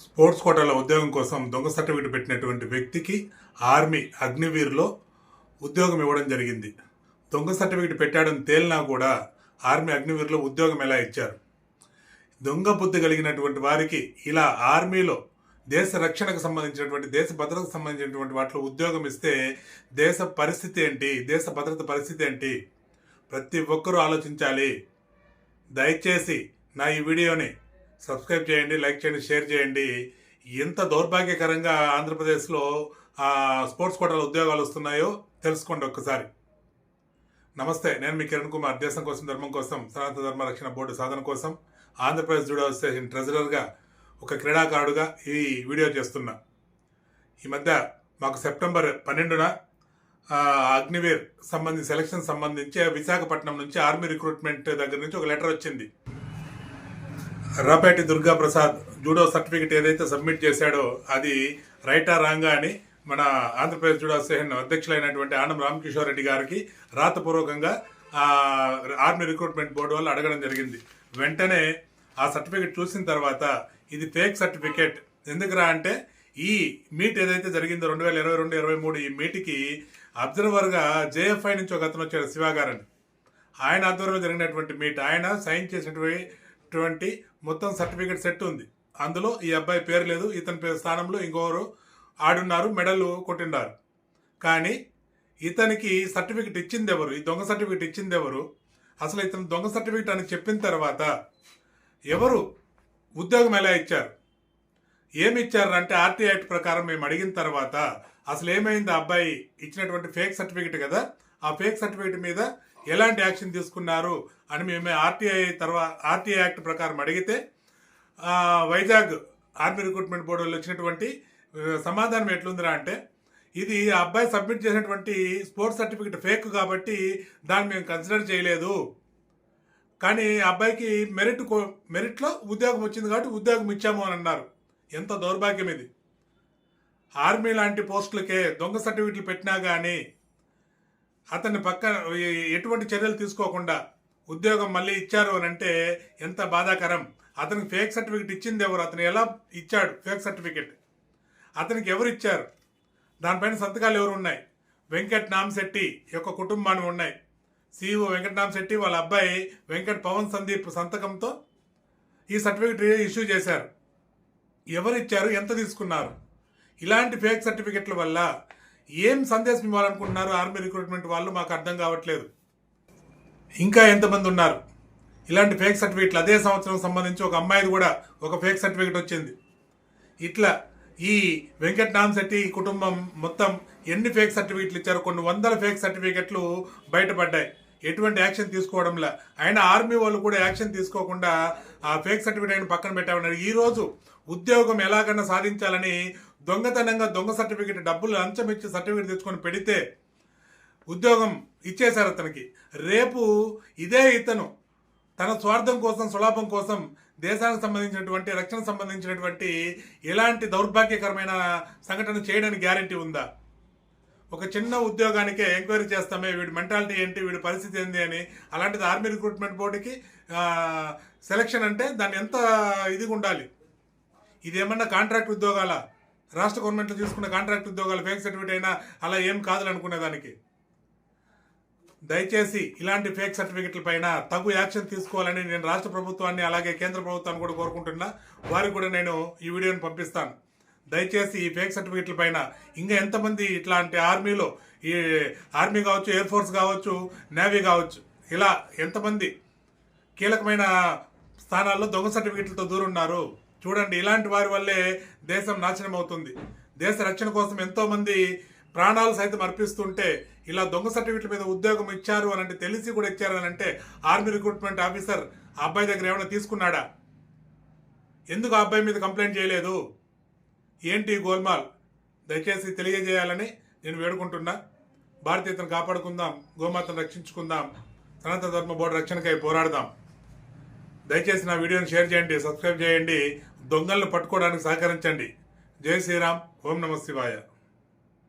Sports కోటాలో ఉద్యోగం కోసం దొంగ సర్టిఫికెట్ పెట్టినటువంటి వ్యక్తికి ఆర్మీ అగ్నివీర్లో ఉద్యోగం ఇవ్వడం జరిగింది. దొంగ సర్టిఫికెట్ పెట్టాడని తేలినా కూడా ఆర్మీ అగ్నివీర్లో ఉద్యోగం ఎలా ఇచ్చారు? దొంగ బుద్ధి కలిగినటువంటి వారికి ఇలా ఆర్మీలో దేశ రక్షణకు సంబంధించినటువంటి దేశ భద్రతకు సంబంధించినటువంటి వాటిలో ఉద్యోగం ఇస్తే దేశ పరిస్థితి ఏంటి, దేశ భద్రత పరిస్థితి ఏంటి? ప్రతి ఒక్కరూ ఆలోచించాలి. దయచేసి నా ఈ వీడియోని సబ్స్క్రైబ్ చేయండి, లైక్ చేయండి, షేర్ చేయండి. ఎంత దౌర్భాగ్యకరంగా ఆంధ్రప్రదేశ్లో స్పోర్ట్స్ కోటాల ఉద్యోగాలు వస్తున్నాయో తెలుసుకోండి ఒక్కసారి. నమస్తే, నేను మీ కిరణ్ కుమార్. దేశం కోసం, ధర్మం కోసం, సనాతన ధర్మ రక్షణ బోర్డు సాధన కోసం ఆంధ్రప్రదేశ్ జూడో అసోసియేషన్ ట్రెజరర్గా, ఒక క్రీడాకారుడుగా ఈ వీడియో చేస్తున్నా. ఈ మధ్య మాకు సెప్టెంబర్ 12న అగ్నివీర్ సెలక్షన్ సంబంధించి విశాఖపట్నం నుంచి ఆర్మీ రిక్రూట్మెంట్ దగ్గర నుంచి ఒక లెటర్ వచ్చింది. రాపేటి దుర్గా ప్రసాద్ జూడో సర్టిఫికెట్ ఏదైతే సబ్మిట్ చేశాడో అది రైటా రాంగా అని మన ఆంధ్రప్రదేశ్ జూడో అసోసియేషన్ అధ్యక్షులైనటువంటి ఆనం రామకిషోర్ రెడ్డి గారికి రాతపూర్వకంగా ఆర్మీ రిక్రూట్మెంట్ బోర్డు వాళ్ళు అడగడం జరిగింది. వెంటనే ఆ సర్టిఫికెట్ చూసిన తర్వాత ఇది ఫేక్ సర్టిఫికెట్, ఎందుకురా అంటే ఈ మీట్ ఏదైతే జరిగిందో 2022-23 ఈ మీట్కి అబ్జర్వర్గా జేఎఫ్ఐ నుంచి ఒక అతను వచ్చాడు, శివ గారని. ఆయన ఆధ్వర్యంలో జరిగినటువంటి మీట్, ఆయన సైన్ చేసినటువంటి మొత్తం సర్టిఫికెట్ సెట్ ఉంది. అందులో ఈ అబ్బాయి పేరు లేదు, ఇతని పేరు స్థానంలో ఇంకొకరు ఆడున్నారు, మెడల్ కొట్టిన్నారు. కానీ ఇతనికి సర్టిఫికెట్ ఇచ్చింది ఎవరు? ఈ దొంగ సర్టిఫికెట్ ఇచ్చింది ఎవరు? అసలు ఇతను దొంగ సర్టిఫికెట్ అని చెప్పిన తర్వాత ఎవరు ఉద్యోగం ఎలా ఇచ్చారు? ఏమి ఇచ్చారు అంటే ఆర్టీ యాక్ట్ ప్రకారం మేము అడిగిన తర్వాత అసలు ఏమైంది? ఆ అబ్బాయి ఇచ్చినటువంటి ఫేక్ సర్టిఫికెట్ కదా, ఆ ఫేక్ సర్టిఫికెట్ మీద ఎలాంటి యాక్షన్ తీసుకున్నారు అని మేము ఆర్టీఐ యాక్ట్ ప్రకారం అడిగితే వైజాగ్ ఆర్మీ రిక్రూట్మెంట్ బోర్డు వాళ్ళు వచ్చినటువంటి సమాధానం ఎట్లుందిరా అంటే, ఇది ఆ అబ్బాయి సబ్మిట్ చేసినటువంటి స్పోర్ట్స్ సర్టిఫికెట్ ఫేక్ కాబట్టి దాన్ని మేము కన్సిడర్ చేయలేదు, కానీ అబ్బాయికి మెరిట్లో ఉద్యోగం వచ్చింది కాబట్టి ఉద్యోగం ఇచ్చాము అని అన్నారు. ఎంత దౌర్భాగ్యం ఇది! ఆర్మీ లాంటి పోస్టులకే దొంగ సర్టిఫికెట్లు పెట్టినా కానీ అతన్ని పక్కన ఎటువంటి చర్యలు తీసుకోకుండా ఉద్యోగం మళ్ళీ ఇచ్చారు అని అంటే ఎంత బాధాకరం. అతనికి ఫేక్ సర్టిఫికెట్ ఇచ్చింది ఎవరు? అతను ఎలా ఇచ్చాడు ఫేక్ సర్టిఫికెట్? అతనికి ఎవరు ఇచ్చారు? దానిపైన సంతకాలు ఎవరు ఉన్నాయి? వెంకట్ నామశెట్టి యొక్క కుటుంబాన్ని ఉన్నాయి. సిఇఓ వెంకట్ నామశెట్టి వాళ్ళ అబ్బాయి వెంకట్ పవన్ సందీప్ సంతకంతో ఈ సర్టిఫికెట్ ఇష్యూ చేశారు. ఎవరు ఇచ్చారు? ఎంత తీసుకున్నారు? ఇలాంటి ఫేక్ సర్టిఫికెట్ల వల్ల ఏం సందేశం ఇవ్వాలనుకుంటున్నారు ఆర్మీ రిక్రూట్మెంట్ వాళ్ళు? మాకు అర్థం కావట్లేదు. ఇంకా ఎంతమంది ఉన్నారు ఇలాంటి ఫేక్ సర్టిఫికెట్లు? అదే సంవత్సరం సంబంధించి ఒక అమ్మాయిది కూడా ఒక ఫేక్ సర్టిఫికెట్ వచ్చింది. ఇట్లా ఈ వెంకట్ నామశెట్టి కుటుంబం మొత్తం ఎన్ని ఫేక్ సర్టిఫికెట్లు ఇచ్చారో, కొన్ని వందల ఫేక్ సర్టిఫికెట్లు బయటపడ్డాయి. ఎటువంటి యాక్షన్ తీసుకోవడంలా. అయినా ఆర్మీ వాళ్ళు కూడా యాక్షన్ తీసుకోకుండా ఆ ఫేక్ సర్టిఫికెట్ అయిన పక్కన పెట్టామన్నారు. ఈరోజు ఉద్యోగం ఎలాగైనా సాధించాలని దొంగతనంగా దొంగ సర్టిఫికెట్ డబ్బులు లంచం ఇచ్చి సర్టిఫికెట్ తెచ్చుకొని పెడితే ఉద్యోగం ఇచ్చేశారు అతనికి. రేపు ఇదే ఇతను తన స్వార్థం కోసం, స్వలాభం కోసం దేశానికి సంబంధించినటువంటి, రక్షణకు సంబంధించినటువంటి ఎలాంటి దౌర్భాగ్యకరమైన సంఘటన చేయడానికి గ్యారంటీ ఉందా? ఒక చిన్న ఉద్యోగానికే ఎంక్వైరీ చేస్తామే, వీడి మెంటాలిటీ ఏంటి, వీడి పరిస్థితి ఏంటి అని. అలాంటిది ఆర్మీ రిక్రూట్మెంట్ బోర్డుకి సెలక్షన్ అంటే దాన్ని ఎంత ఇదిగా ఉండాలి? ఇదేమన్నా కాంట్రాక్ట్ ఉద్యోగాల? రాష్ట్ర గవర్నమెంట్లో తీసుకున్న కాంట్రాక్ట్ ఉద్యోగాలు ఫేక్ సర్టిఫికేట్ అయినా అలా ఏం కాదని అనుకునేదానికి. దయచేసి ఇలాంటి ఫేక్ సర్టిఫికెట్ల పైన తగు యాక్షన్ తీసుకోవాలని నేను రాష్ట్ర ప్రభుత్వాన్ని, అలాగే కేంద్ర ప్రభుత్వాన్ని కూడా కోరుకుంటున్నా. వారికి కూడా నేను ఈ వీడియోని పంపిస్తాను. దయచేసి ఈ ఫేక్ సర్టిఫికెట్ల పైన ఇంకా ఎంతమంది ఇట్లాంటి ఆర్మీలో, ఈ ఆర్మీ కావచ్చు, ఎయిర్ ఫోర్స్ కావచ్చు, నేవీ కావచ్చు, ఇలా ఎంతమంది కీలకమైన స్థానాల్లో దొంగ సర్టిఫికెట్లతో దూరున్నారు చూడండి. ఇలాంటి వారి వల్లే దేశం నాశనం అవుతుంది. దేశ రక్షణ కోసం ఎంతోమంది ప్రాణాలు సైతం అర్పిస్తుంటే ఇలా దొంగ సర్టిఫికెట్ల మీద ఉద్యోగం ఇచ్చారు అని అంటే, తెలిసి కూడా ఇచ్చారు అని అంటే ఆర్మీ రిక్రూట్మెంట్ ఆఫీసర్ ఆ అబ్బాయి దగ్గర ఏమైనా తీసుకున్నాడా? ఎందుకు ఆ అబ్బాయి మీద కంప్లైంట్ చేయలేదు? ఏంటి గోల్మాల్? దయచేసి తెలియజేయాలని నేను వేడుకుంటున్నా. భారతీయతను కాపాడుకుందాం, గోమాతను రక్షించుకుందాం, సనాతన ధర్మ బోర్డు రక్షణకై పోరాడదాం. దయచేసి నా వీడియోని షేర్ చేయండి, సబ్స్క్రైబ్ చేయండి, దొంగలను పట్టుకోవడానికి సహకరించండి. జై శ్రీరామ్. ఓం నమః శివాయ.